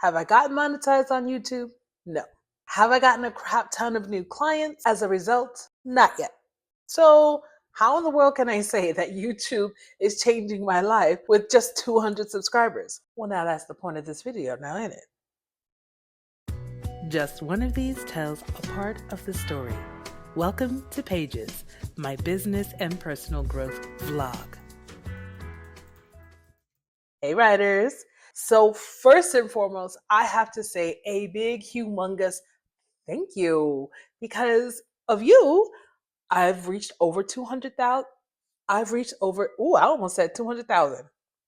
Have I gotten monetized on YouTube? No. Have I gotten a crap ton of new clients as a result? Not yet. So how in the world can I say that YouTube is changing my life with just 200 subscribers? Well, now that's the point of this video now, isn't it? Just one of these tells a part of the story. Welcome to Pages, my business and personal growth vlog. Hey, writers. So first and foremost, I have to say a big, humongous thank you. Because of you, I've reached over 200,000. I've reached over, I almost said 200,000.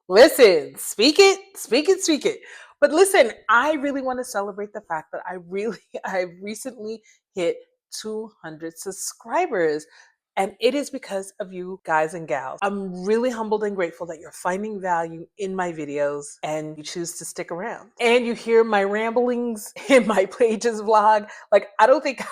Listen, speak it. But listen, I really want to celebrate the fact that I recently hit 200 subscribers. And it is because of you guys and gals. I'm really humbled and grateful that you're finding value in my videos and you choose to stick around. And you hear my ramblings in my Pages vlog. Like, I don't think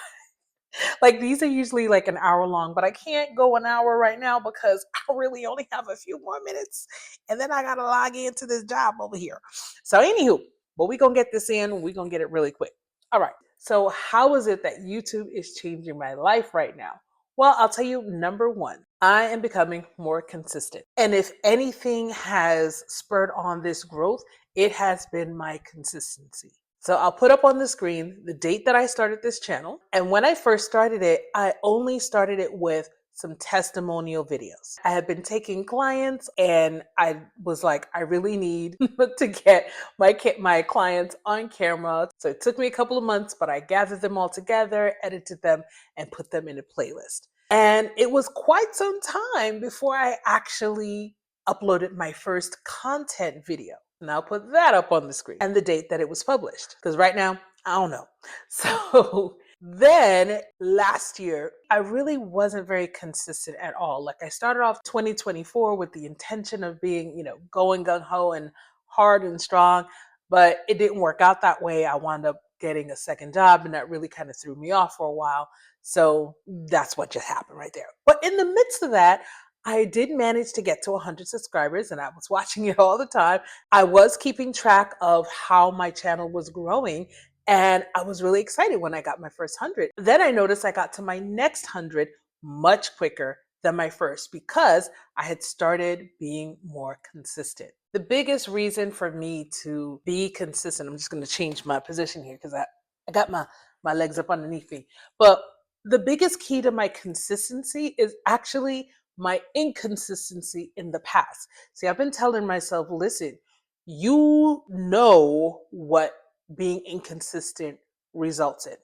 like these are usually like an hour long, but I can't go an hour right now because I really only have a few more minutes and then I gotta log into this job over here. So anywho, but we're gonna get this in, we're gonna get it really quick. All right, so how is it that YouTube is changing my life right now? Well, I'll tell you, number one, I am becoming more consistent. And if anything has spurred on this growth, it has been my consistency. So I'll put up on the screen the date that I started this channel. And when I first started it, I only started it with some testimonial videos. I had been taking clients and I was like, I really need to get my clients on camera. So it took me a couple of months, but I gathered them all together, edited them, and put them in a playlist. And it was quite some time before I actually uploaded my first content video. And I'll put that up on the screen and the date that it was published. Because right now, I don't know. So then last year, I really wasn't very consistent at all. Like I started off 2024 with the intention of being, going gung ho and hard and strong, but it didn't work out that way. I wound up getting a second job and that really kind of threw me off for a while. So that's what just happened right there. But in the midst of that, I did manage to get to 100 subscribers and I was watching it all the time. I was keeping track of how my channel was growing and I was really excited when I got my first 100. Then I noticed I got to my next 100 much quicker than my first because I had started being more consistent. The biggest reason for me to be consistent, I'm just going to change my position here because I got my legs up underneath me. But the biggest key to my consistency is actually my inconsistency in the past. See, I've been telling myself, listen, you know what being inconsistent results in.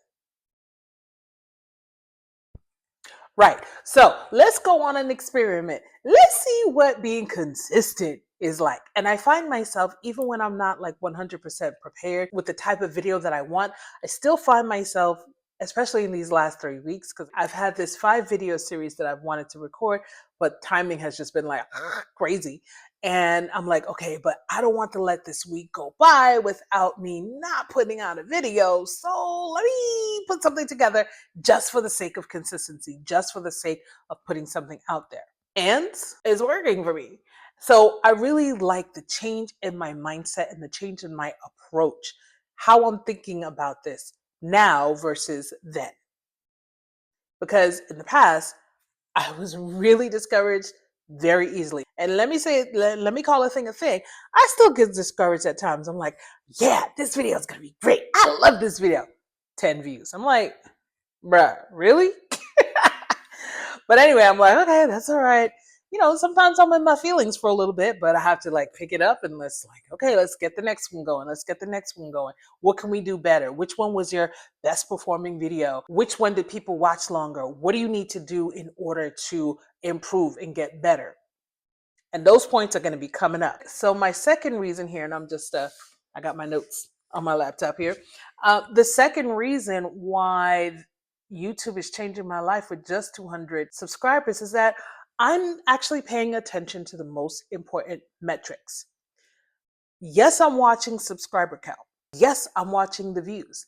Right. So let's go on an experiment. Let's see what being consistent is like. And I find myself, even when I'm not like 100% prepared with the type of video that I want, I still find myself, especially in these last 3 weeks, because I've had this 5 video series that I've wanted to record, but timing has just been like crazy. And I'm like, okay, but I don't want to let this week go by without me not putting out a video. So let me put something together just for the sake of consistency, just for the sake of putting something out there. And it's working for me. So I really like the change in my mindset and the change in my approach, how I'm thinking about this now versus then. Because in the past, I was really discouraged very easily. And let me call a thing a thing. I still get discouraged at times. I'm like, yeah, this video is going to be great. I love this video. 10 views. I'm like, bruh, really? But anyway, I'm like, okay, that's all right. Sometimes I'm in my feelings for a little bit, but I have to like pick it up and let's get the next one going. Let's get the next one going. What can we do better? Which one was your best performing video? Which one did people watch longer? What do you need to do in order to improve and get better? And those points are going to be coming up. So my second reason here, and I got my notes on my laptop here. The second reason why YouTube is changing my life with just 200 subscribers is that I'm actually paying attention to the most important metrics. Yes, I'm watching subscriber count. Yes, I'm watching the views.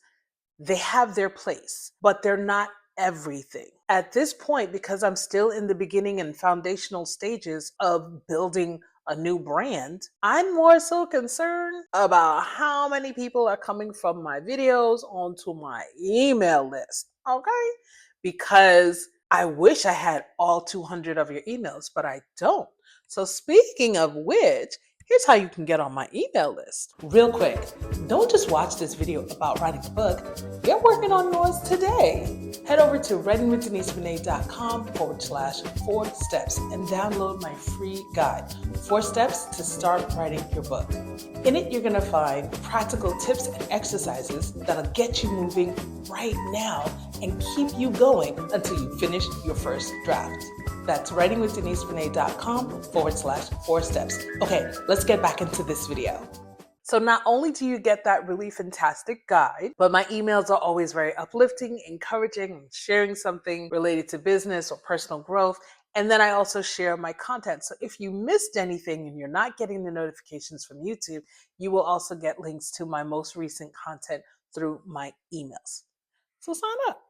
They have their place, but they're not everything. At this point, because I'm still in the beginning and foundational stages of building a new brand. I'm more so concerned about how many people are coming from my videos onto my email list, okay? Because I wish I had all 200 of your emails, but I don't. So, speaking of which, here's how you can get on my email list. Real quick, don't just watch this video about writing a book, get working on yours today. Head over to writingwithdenisebene.com/4 steps and download my free guide, 4 steps to start writing your book. In it, you're going to find practical tips and exercises that'll get you moving right now and keep you going until you finish your first draft. That's writingwithdenisebene.com/4 steps. Okay, let's get back into this video. So not only do you get that really fantastic guide, but my emails are always very uplifting, encouraging, and sharing something related to business or personal growth. And then I also share my content. So if you missed anything and you're not getting the notifications from YouTube, you will also get links to my most recent content through my emails. So sign up.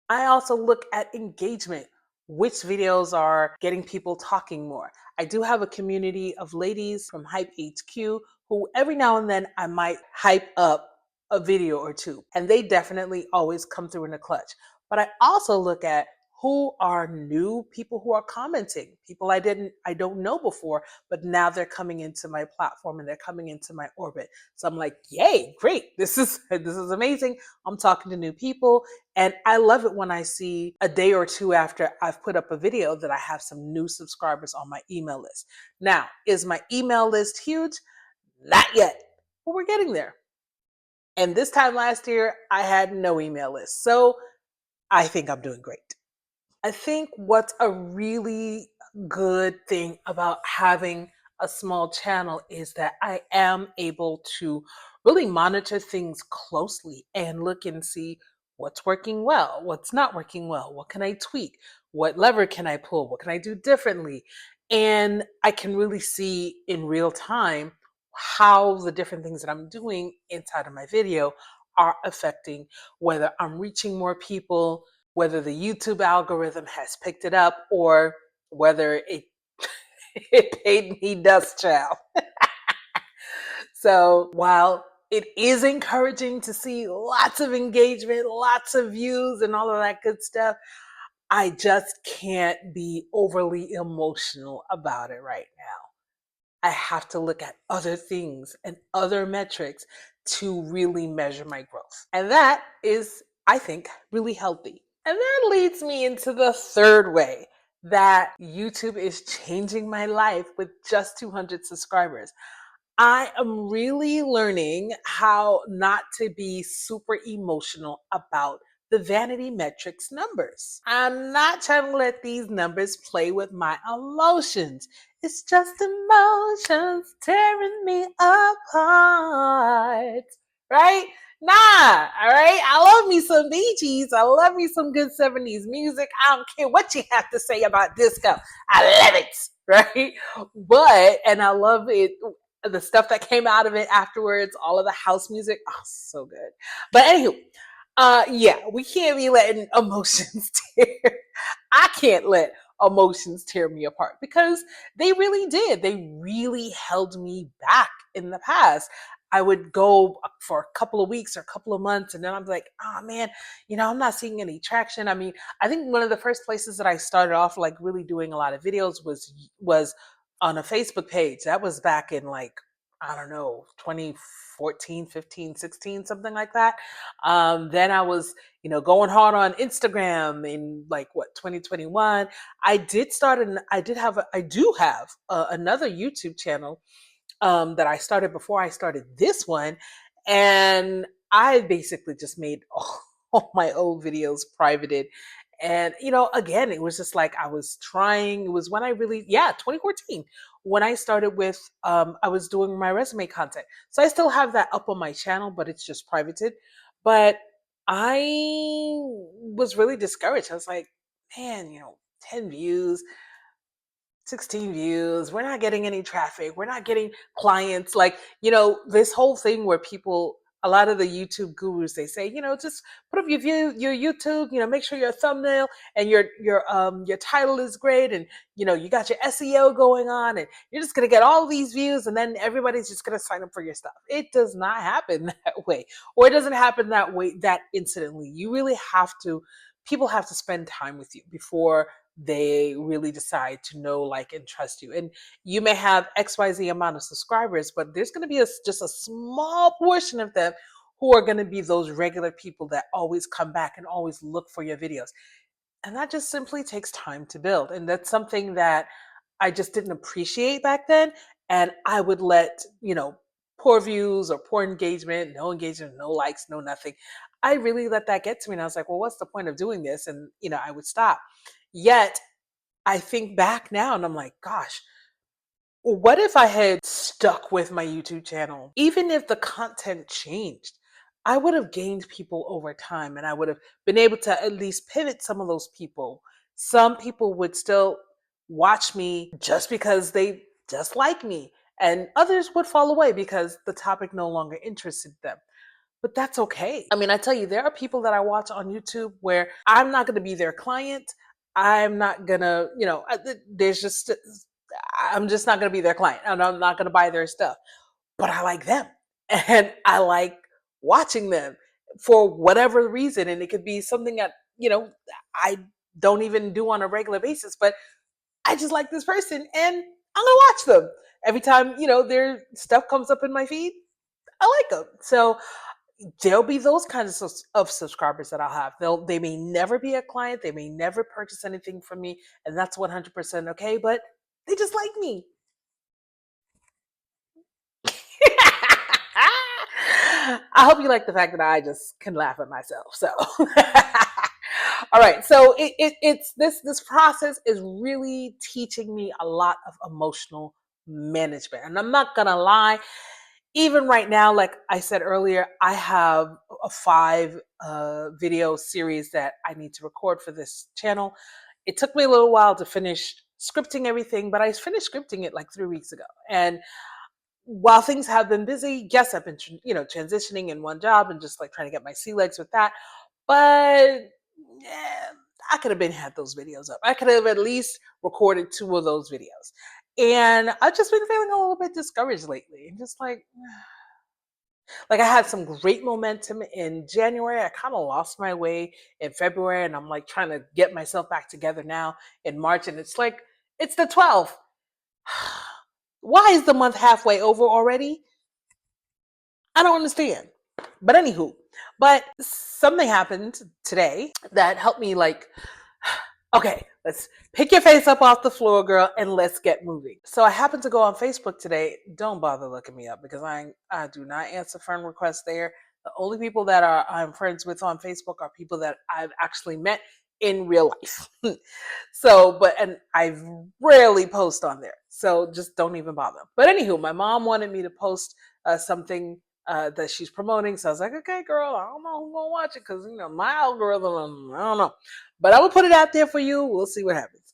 I also look at engagement, which videos are getting people talking more. I do have a community of ladies from Hype HQ who every now and then I might hype up a video or two, and they definitely always come through in a clutch. But I also look at who are new people who are commenting, people I don't know before, but now they're coming into my platform and they're coming into my orbit. So I'm like, yay, great. This is amazing. I'm talking to new people. And I love it when I see a day or two after I've put up a video that I have some new subscribers on my email list. Now, is my email list huge? Not yet, but we're getting there. And this time last year, I had no email list. So I think I'm doing great. I think what's a really good thing about having a small channel is that I am able to really monitor things closely and look and see what's working well, what's not working well, what can I tweak, what lever can I pull, what can I do differently. And I can really see in real time how the different things that I'm doing inside of my video are affecting whether I'm reaching more people, whether the YouTube algorithm has picked it up, or whether it it paid me dust, child. So while it is encouraging to see lots of engagement, lots of views, and all of that good stuff, I just can't be overly emotional about it right now. I have to look at other things and other metrics to really measure my growth. And that is, I think, really healthy. And that leads me into the third way that YouTube is changing my life with just 200 subscribers. I am really learning how not to be super emotional about the vanity metrics numbers. I'm not trying to let these numbers play with my emotions. It's just emotions tearing me apart. Right? Nah, all right? I love me some Bee Gees. I love me some good 70s music. I don't care what you have to say about disco. I love it, right? And I love it, the stuff that came out of it afterwards, all of the house music. Oh, so good. But anywho, yeah, we can't be letting emotions tear. I can't let emotions tear me apart because they really did. They really held me back in the past. I would go for a couple of weeks or a couple of months, and then I'm like, oh man, I'm not seeing any traction. I mean, I think one of the first places that I started off like really doing a lot of videos was on a Facebook page. That was back in like, I don't know, 2014, 15, 16, something like that. Then I was, going hard on Instagram in like 2021. I do have another YouTube channel that I started before I started this one. And I basically just made all my old videos privated. And, again, it was just like I was trying. It was when I really, 2014, when I started with, I was doing my resume content. So I still have that up on my channel, but it's just privated. But I was really discouraged. I was like, man, 10 views, 16 views. We're not getting any traffic. We're not getting clients. Like, this whole thing where people a lot of the YouTube gurus, they say, just put up your YouTube, make sure your thumbnail and your title is great, and you got your SEO going on, and you're just gonna get all these views, and then everybody's just gonna sign up for your stuff. It does not happen that way, or it doesn't happen that way that instantly. You really have to. People have to spend time with you before they really decide to know, like, and trust you. And you may have XYZ amount of subscribers, but there's going to be just a small portion of them who are going to be those regular people that always come back and always look for your videos. And that just simply takes time to build. And that's something that I just didn't appreciate back then. And I would let, poor views or poor engagement, no likes, no nothing. I really let that get to me. And I was like, well, what's the point of doing this? And, I would stop. Yet I think back now and I'm like, gosh, what if I had stuck with my YouTube channel? Even if the content changed, I would have gained people over time, and I would have been able to at least pivot some of those people. Some people would still watch me just because they just like me, and others would fall away because the topic no longer interested them. But that's okay. I mean, I tell you, there are people that I watch on YouTube where I'm not going to be their client. I'm not going to, I'm just not going to be their client, and I'm not going to buy their stuff. But I like them, and I like watching them for whatever reason. And it could be something that, I don't even do on a regular basis, but I just like this person and I'm going to watch them. Every time, their stuff comes up in my feed, I like them. So there'll be those kinds of subscribers that I'll have. They may never be a client. They may never purchase anything from me. And that's 100% okay, but they just like me. I hope you like the fact that I just can laugh at myself. So, all right. So it's this process is really teaching me a lot of emotional management, and I'm not gonna lie. Even right now, like I said earlier, I have a 5 video series that I need to record for this channel. It took me a little while to finish scripting everything, but I finished scripting it like 3 weeks ago. And while things have been busy, yes, I've been, transitioning in one job and just like trying to get my sea legs with that. But yeah, I could have had those videos up. I could have at least recorded 2 of those videos. And I've just been feeling a little bit discouraged lately. And just like I had some great momentum in January. I kind of lost my way in February, and I'm like trying to get myself back together now in March. And it's like, it's the 12th. Why is the month halfway over already? I don't understand. But anywho, something happened today that helped me okay, let's pick your face up off the floor, girl, and let's get moving. So I happened to go on Facebook today. Don't bother looking me up because I do not answer friend requests there. The only people that I'm friends with on Facebook are people that I've actually met in real life. And I rarely post on there. So just don't even bother. But anywho, my mom wanted me to post something that she's promoting. So I was like, okay, girl, I don't know who's gonna watch it because my algorithm, I don't know. But I will put it out there for you. We'll see what happens.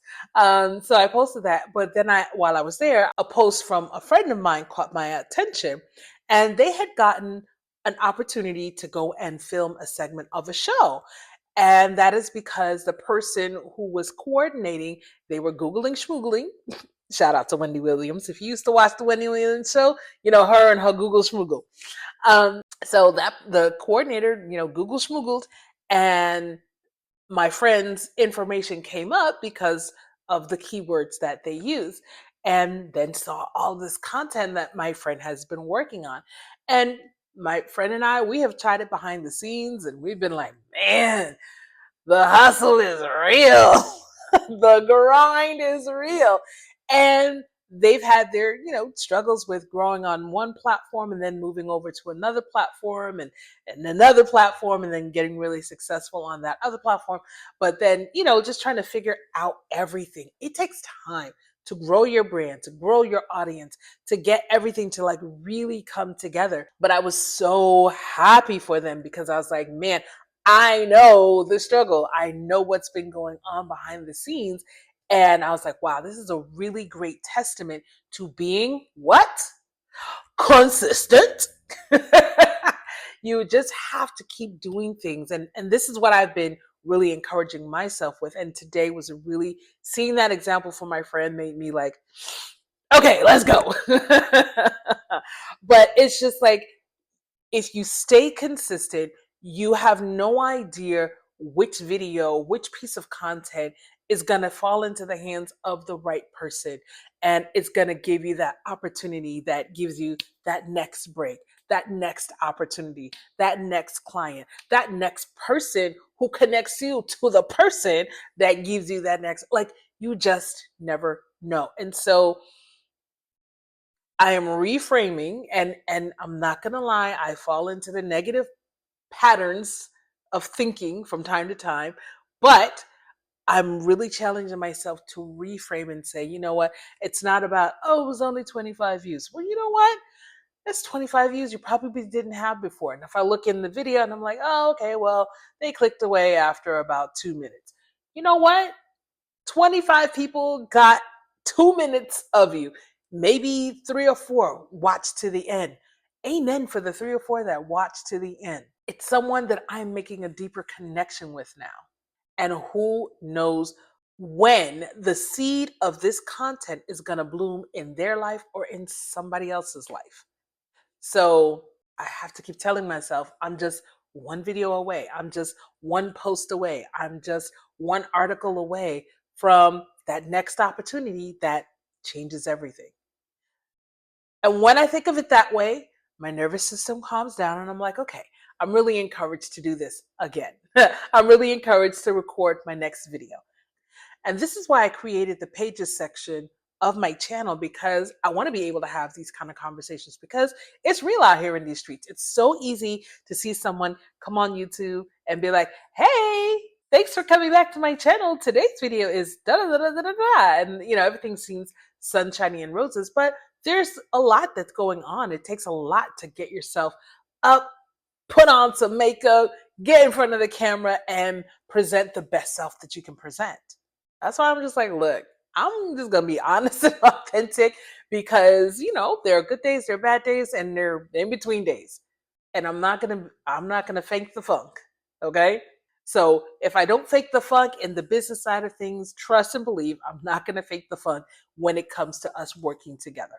So I posted that. But then while I was there, a post from a friend of mine caught my attention, and they had gotten an opportunity to go and film a segment of a show. And that is because the person who was coordinating, they were Googling schmoogling. Shout out to Wendy Williams. If you used to watch the Wendy Williams show, her and her Google schmoogle. So that the coordinator, Google schmoogled, and my friend's information came up because of the keywords that they use, and then saw all this content that my friend has been working on. And my friend and I, we have tried it behind the scenes, and we've been like, man, the hustle is real. The grind is real. And they've had their, struggles with growing on one platform and then moving over to another platform and another platform and then getting really successful on that other platform. But then, just trying to figure out everything. It takes time to grow your brand, to grow your audience, to get everything to really come together. But I was so happy for them because I was like, man, I know the struggle. I know what's been going on behind the scenes. And I was like, wow, this is a really great testament to being what? Consistent. You just have to keep doing things. And this is what I've been really encouraging myself with. And today was really seeing that example from my friend made me like, okay, let's go. But it's just like, if you stay consistent, you have no idea which video, which piece of content is going to fall into the hands of the right person. And it's going to give you that opportunity that gives you that next break, that next opportunity, that next client, that next person who connects you to the person that gives you that next, like, you just never know. And so I am reframing, and I'm not going to lie, I fall into the negative patterns of thinking from time to time, but I'm really challenging myself to reframe and say, you know what? It's not about, oh, it was only 25 views. Well, you know what? That's 25 views you probably didn't have before. And if I look in the video and I'm like, oh, okay, well, they clicked away after about 2 minutes. You know what? 25 people got 2 minutes of you. Maybe three or four watched to the end. Amen for the three or four that watched to the end. It's someone that I'm making a deeper connection with now. And who knows when the seed of this content is going to bloom in their life or in somebody else's life. So I have to keep telling myself, I'm just one video away. I'm just one post away. I'm just one article away from that next opportunity that changes everything. And when I think of it that way, my nervous system calms down and I'm like, okay, I'm really encouraged to do this again. I'm really encouraged to record my next video. And this is why I created the pages section of my channel, because I want to be able to have these kind of conversations, because it's real out here in these streets. It's so easy to see someone come on YouTube and be like, hey, thanks for coming back to my channel. Today's video is da da da da da da. And, everything seems sunshiny and roses, but there's a lot that's going on. It takes a lot to get yourself up, put on some makeup, get in front of the camera, and present the best self that you can present. That's why I'm just like, look, I'm just gonna be honest and authentic, because there are good days, there are bad days, and there are in between days. And I'm not gonna fake the funk. Okay. So if I don't fake the funk in the business side of things, trust and believe I'm not gonna fake the funk when it comes to us working together.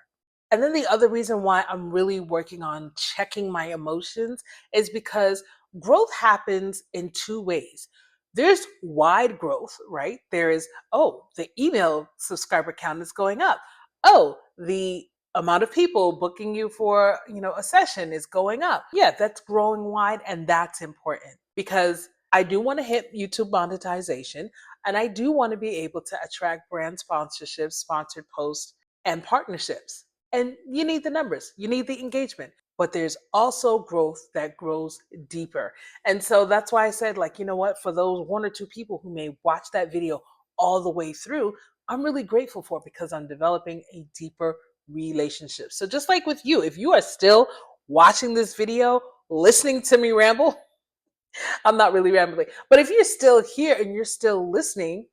And then the other reason why I'm really working on checking my emotions is because growth happens in two ways. There's wide growth, right? There is, oh, the email subscriber count is going up. Oh, the amount of people booking you for, a session is going up. Yeah, that's growing wide, and that's important, because I do want to hit YouTube monetization, and I do want to be able to attract brand sponsorships, sponsored posts, and partnerships. And you need the numbers, you need the engagement, but there's also growth that grows deeper. And so that's why I said, like, you know what, for those one or two people who may watch that video all the way through, I'm really grateful for it, because I'm developing a deeper relationship. So just like with you, if you are still watching this video, listening to me ramble, I'm not really rambling, but if you're still here and you're still listening,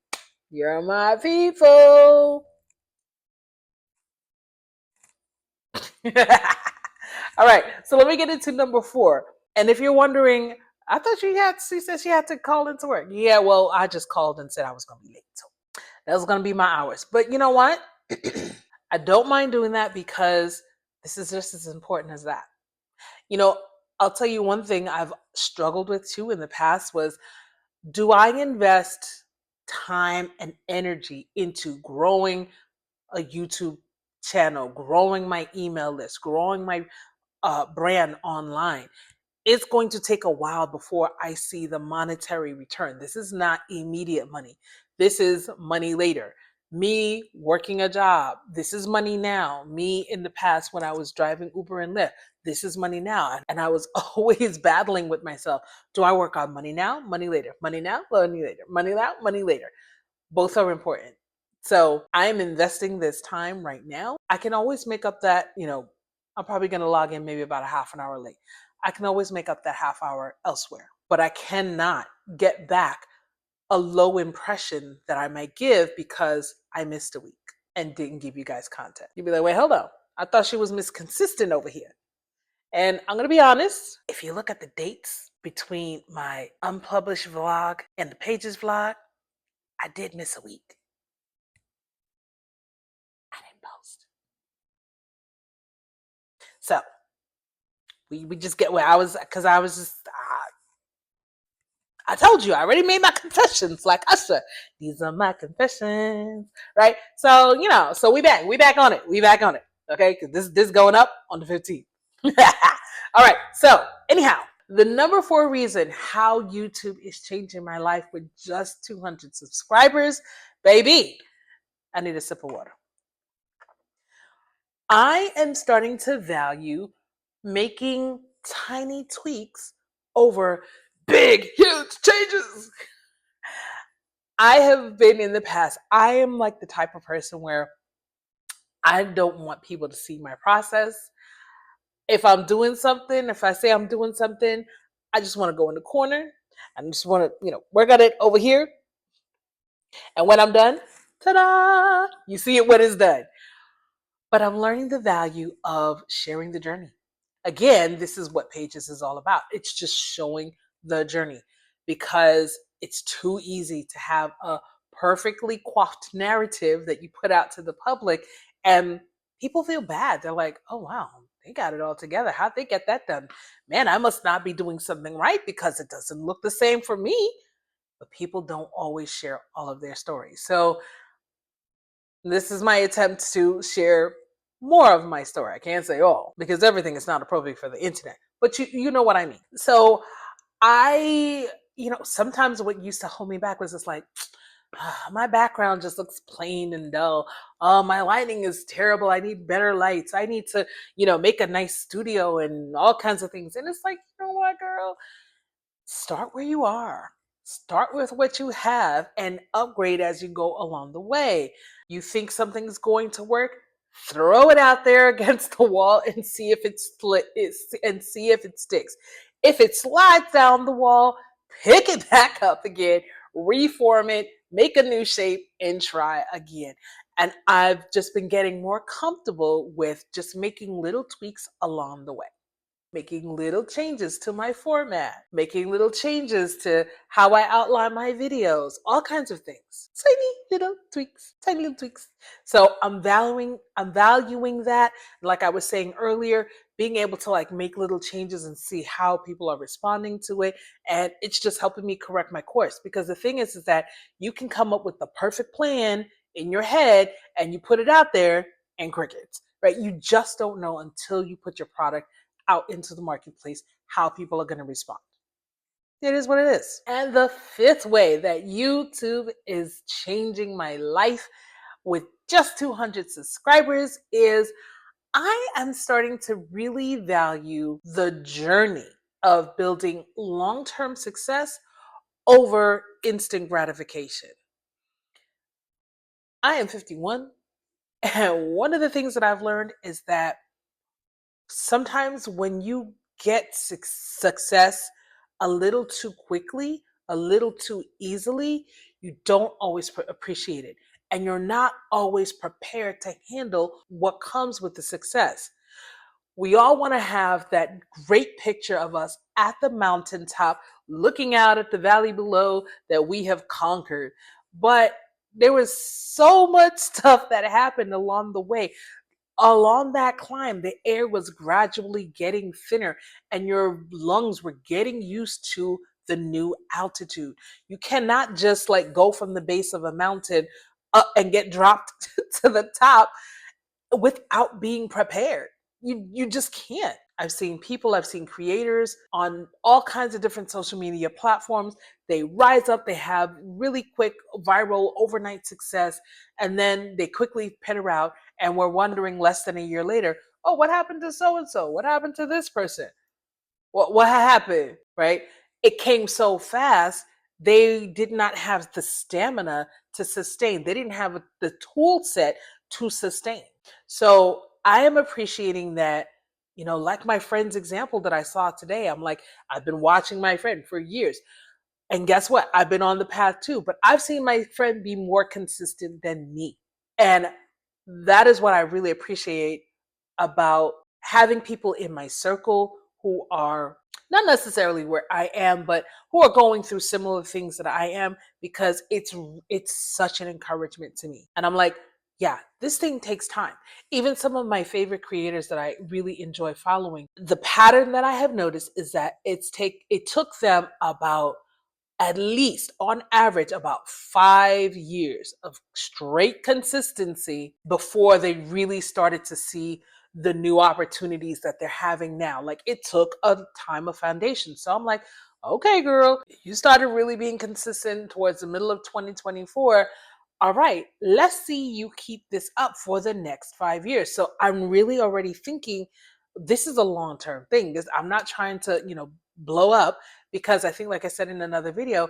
you're my people. All right, so let me get into number 4. And if you're wondering, I thought she said she had to call into work. Yeah, well, I just called and said I was going to be late. So that was going to be my hours. But you know what? I don't mind doing that, because this is just as important as that. You know, I'll tell you one thing I've struggled with too in the past was, do I invest time and energy into growing a YouTube channel, growing my email list, growing my brand online? It's going to take a while before I see the monetary return. This is not immediate money. This is money later. Me working a job, this is money now. Me in the past when I was driving Uber and Lyft, this is money now. And I was always battling with myself. Do I work on money now, money later? Money now, money later. Money now, money later. Both are important. So I am investing this time right now. I can always make up that, I'm probably going to log in maybe about a half an hour late. I can always make up that half hour elsewhere, but I cannot get back a low impression that I might give because I missed a week and didn't give you guys content. You'd be like, wait, hold on. I thought she was Miss Consistent over here. And I'm going to be honest, if you look at the dates between my unpublished vlog and the Pages vlog, I did miss a week. I didn't post. So we just get where I was, because I was just, I told you, I already made my confessions like Usher. These are my confessions, right? So, so we back on it. Okay, because this is going up on the 15th. All right, so anyhow, the number 4 reason how YouTube is changing my life with just 200 subscribers, baby, I need a sip of water. I am starting to value making tiny tweaks over big, huge changes. I have been in the past, I am like the type of person where I don't want people to see my process. If I'm doing something, if I say I'm doing something, I just want to go in the corner. I just want to, work on it over here. And when I'm done, ta-da! You see it when it's done. But I'm learning the value of sharing the journey. Again, this is what Pages is all about. It's just showing the journey, because it's too easy to have a perfectly coiffed narrative that you put out to the public, and people feel bad. They're like, oh, wow, they got it all together. How'd they get that done? Man, I must not be doing something right because it doesn't look the same for me. But people don't always share all of their stories. So this is my attempt to share more of my story. I can't say all, because everything is not appropriate for the internet, but you know what I mean. So I, sometimes what used to hold me back was just like, my background just looks plain and dull. My lighting is terrible. I need better lights. I need to, make a nice studio and all kinds of things. And it's like, you know what, girl? Start where you are. Start with what you have and upgrade as you go along the way. You think something's going to work? Throw it out there against the wall and see if and see if it sticks. If it slides down the wall, pick it back up again, reform it, make a new shape, and try again. And I've just been getting more comfortable with just making little tweaks along the way, making little changes to my format, making little changes to how I outline my videos, all kinds of things. Tiny little tweaks. So I'm valuing that. Like I was saying earlier, being able to like make little changes and see how people are responding to it. And it's just helping me correct my course. Because the thing is that you can come up with the perfect plan in your head and you put it out there and crickets, right? You just don't know until you put your product out into the marketplace how people are going to respond. It is what it is. And the 5th way that YouTube is changing my life with just 200 subscribers is I am starting to really value the journey of building long-term success over instant gratification. I am 51, and one of the things that I've learned is that sometimes when you get success a little too quickly, a little too easily, you don't always appreciate it. And you're not always prepared to handle what comes with the success. We all want to have that great picture of us at the mountaintop, looking out at the valley below that we have conquered. But there was so much stuff that happened along the way. Along that climb, the air was gradually getting thinner and your lungs were getting used to the new altitude. You cannot just like go from the base of a mountain up and get dropped to the top without being prepared. You just can't. I've seen creators on all kinds of different social media platforms. They rise up, they have really quick viral overnight success, and then they quickly peter out, and we're wondering less than a year later, oh, what happened to so and so? What happened to this person? What happened, right? It came so fast, they did not have the stamina to sustain. They didn't have the tool set to sustain. So I am appreciating that, like my friend's example that I saw today. I'm like, I've been watching my friend for years. And guess what? I've been on the path too, but I've seen my friend be more consistent than me. And that is what I really appreciate about having people in my circle who are not necessarily where I am, but who are going through similar things that I am, because it's such an encouragement to me. And I'm like, yeah, this thing takes time. Even some of my favorite creators that I really enjoy following, the pattern that I have noticed is that it took them about, at least on average, about 5 years of straight consistency before they really started to see the new opportunities that they're having now. Like, it took a time of foundation. So I'm like, okay, girl, you started really being consistent towards the middle of 2024. All right, let's see you keep this up for the next 5 years. So I'm really already thinking this is a long term thing. This, I'm not trying to, blow up, because I think, like I said in another video,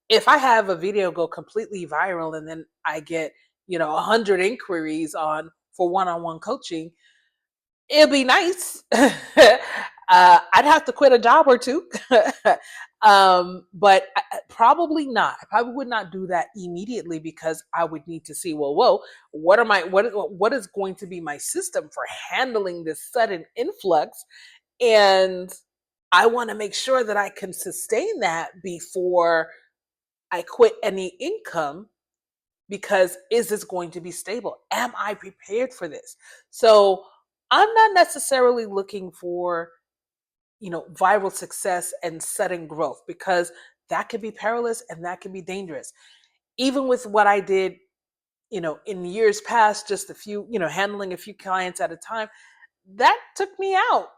if I have a video go completely viral and then I get, 100 inquiries on for one-on-one coaching, it'd be nice. I'd have to quit a job or two. But probably not. I probably would not do that immediately, because I would need to see, well, whoa, what is going to be my system for handling this sudden influx? And I want to make sure that I can sustain that before I quit any income, because is this going to be stable? Am I prepared for this? So I'm not necessarily looking for, viral success and sudden growth, because that can be perilous and that can be dangerous. Even with what I did, in years past, just a few, handling a few clients at a time, that took me out.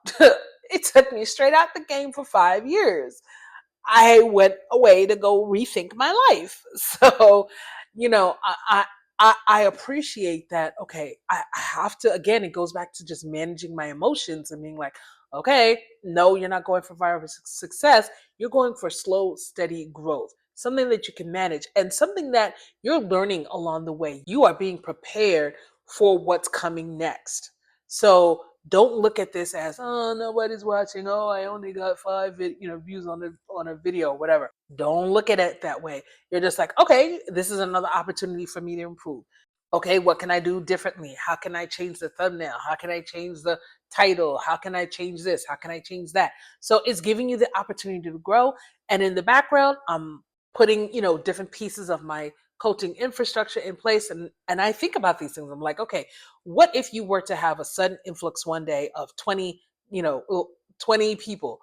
It took me straight out the game for 5 years. I went away to go rethink my life. So, I appreciate that. Okay, I have to, again, it goes back to just managing my emotions and being like, okay, no, you're not going for viral success. You're going for slow, steady growth, something that you can manage and something that you're learning along the way. You are being prepared for what's coming next. So don't look at this as, oh, nobody's watching. Oh, I only got five views on a video or whatever. Don't look at it that way. You're just like, okay, this is another opportunity for me to improve. Okay, what can I do differently? How can I change the thumbnail? How can I change the title? How can I change this? How can I change that? So it's giving you the opportunity to grow. And in the background, I'm putting, different pieces of my coaching infrastructure in place. And I think about these things. I'm like, okay, what if you were to have a sudden influx one day of 20, 20 people?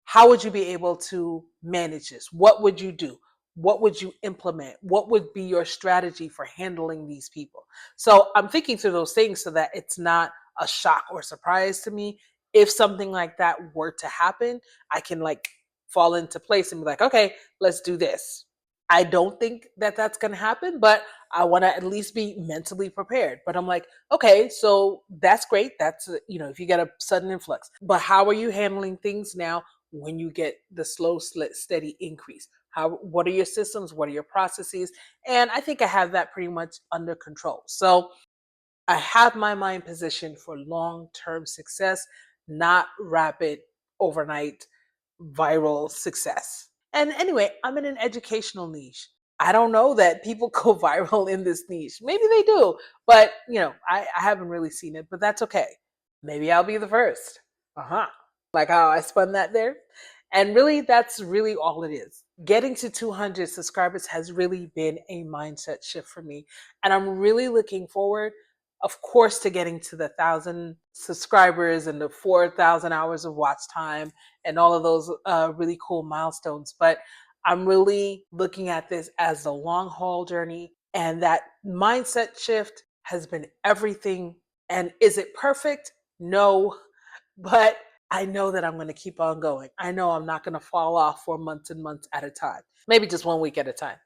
How would you be able to manage this? What would you do? What would you implement? What would be your strategy for handling these people? So I'm thinking through those things so that it's not a shock or surprise to me. If something like that were to happen, I can like fall into place and be like, okay, let's do this. I don't think that that's going to happen, but I want to at least be mentally prepared. But I'm like, okay, so that's great. That's, if you get a sudden influx, but how are you handling things now when you get the slow, steady increase? What are your systems? What are your processes? And I think I have that pretty much under control. So I have my mind positioned for long-term success, not rapid overnight viral success. And anyway, I'm in an educational niche. I don't know that people go viral in this niche. Maybe they do, but I haven't really seen it, but that's okay. Maybe I'll be the first. Uh-huh. Like how I spun that there. And really, that's really all it is. Getting to 200 subscribers has really been a mindset shift for me. And I'm really looking forward, of course, to getting to the 1,000 subscribers and the 4,000 hours of watch time and all of those really cool milestones. But I'm really looking at this as a long haul journey. And that mindset shift has been everything. And is it perfect? No. But I know that I'm going to keep on going. I know I'm not going to fall off for months and months at a time. Maybe just 1 week at a time.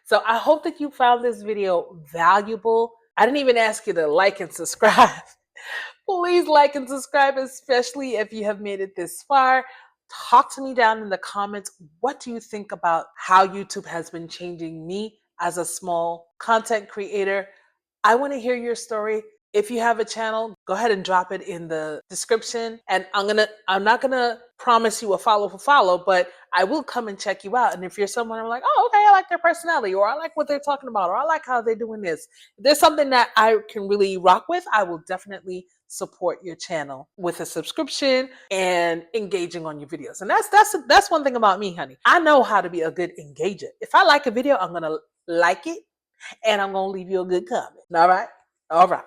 So I hope that you found this video valuable. I didn't even ask you to like and subscribe. Please like and subscribe, especially if you have made it this far. Talk to me down in the comments. What do you think about how YouTube has been changing me as a small content creator? I want to hear your story. If you have a channel, go ahead and drop it in the description. And I'm not gonna promise you a follow for follow, but I will come and check you out. And if you're someone I'm like, oh, okay, I like their personality, or I like what they're talking about, or I like how they're doing this. If there's something that I can really rock with, I will definitely support your channel with a subscription and engaging on your videos. And that's one thing about me, honey. I know how to be a good engager. If I like a video, I'm gonna like it and I'm gonna leave you a good comment. All right? All right.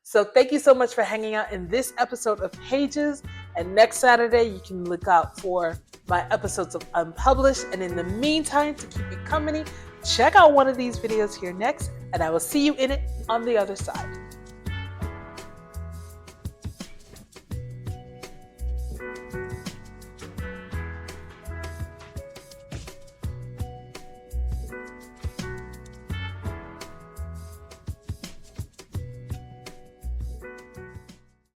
So thank you so much for hanging out in this episode of Pages. And next Saturday, you can look out for my episodes of Unpublished. And in the meantime, to keep you company, check out one of these videos here next, and I will see you in it on the other side.